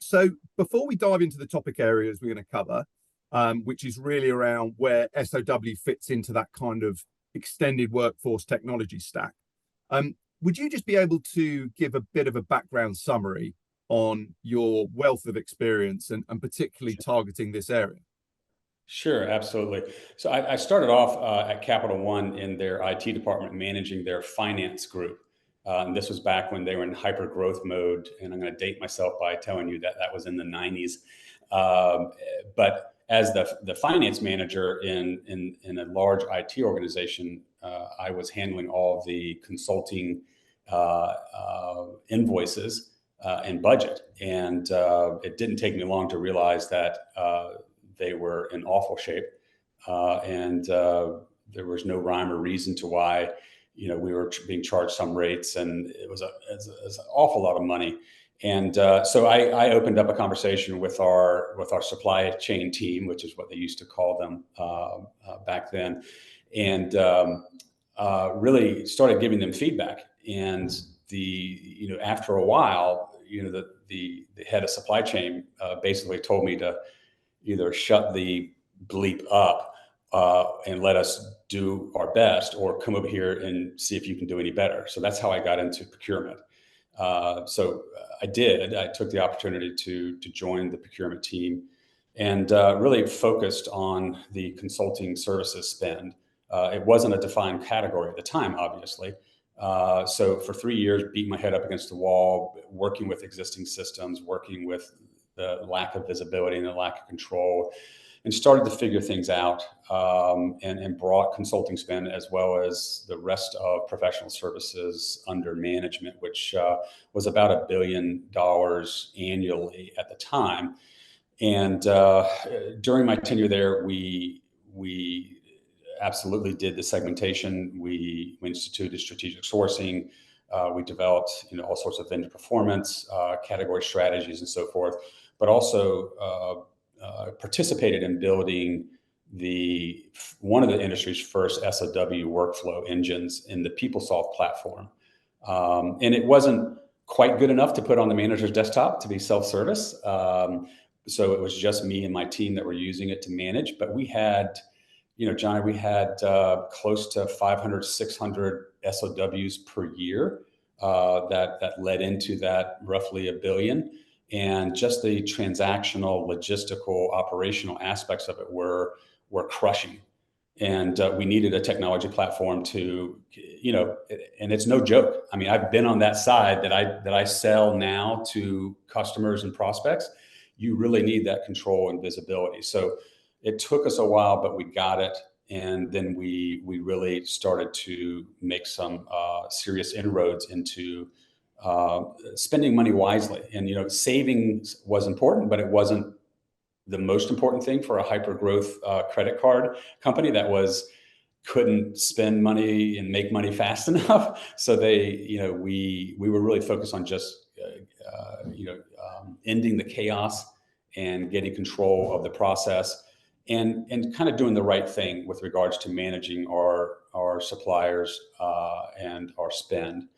So before we dive into the topic areas we're going to cover, which is really around where SOW fits into that kind of extended workforce technology stack, would you just be able to give a bit of a background summary on your wealth of experience and particularly targeting this area? Sure, absolutely. So I started off at Capital One in their IT department, managing their finance group. And this was back when they were in hyper growth mode. And I'm going to date myself by telling you that that was in the 90s. But as the finance manager in a large IT organization, I was handling all of the consulting invoices and budget. And it didn't take me long to realize that they were in awful shape, and there was no rhyme or reason to why, we were being charged some rates, and it was an awful lot of money. And so I opened up a conversation with our supply chain team, which is what they used to call them back then, and really started giving them feedback. And after a while, the head of supply chain basically told me to either shut the bleep up and let us do our best, or come over here and see if you can do any better. So that's how I got into procurement. So I did. I took the opportunity to join the procurement team, and really focused on the consulting services spend. It wasn't a defined category at the time, obviously. So for 3 years, beat my head up against the wall, working with existing systems, working with the lack of visibility and the lack of control, and started to figure things out, and brought consulting spend as well as the rest of professional services under management, which was about $1 billion annually at the time. And during my tenure there, we absolutely did the segmentation. We instituted strategic sourcing. We developed all sorts of vendor performance, category strategies, and so forth, but also participated in building one of the industry's first SOW workflow engines in the PeopleSoft platform. And it wasn't quite good enough to put on the manager's desktop to be self-service. So it was just me and my team that were using it to manage. But we had, Johnny, we had close to 500, 600 SOWs per year that led into that roughly $1 billion. And just the transactional, logistical, operational aspects of it were crushing. And we needed a technology platform to, and it's no joke. I mean, I've been on that side that I sell now to customers and prospects. You really need that control and visibility. So it took us a while, but we got it. And then we really started to make some serious inroads into spending money wisely. And, savings was important, but it wasn't the most important thing for a hyper growth credit card company that couldn't spend money and make money fast enough. So we were really focused on just, ending the chaos and getting control of the process, and kind of doing the right thing with regards to managing our suppliers and our spend.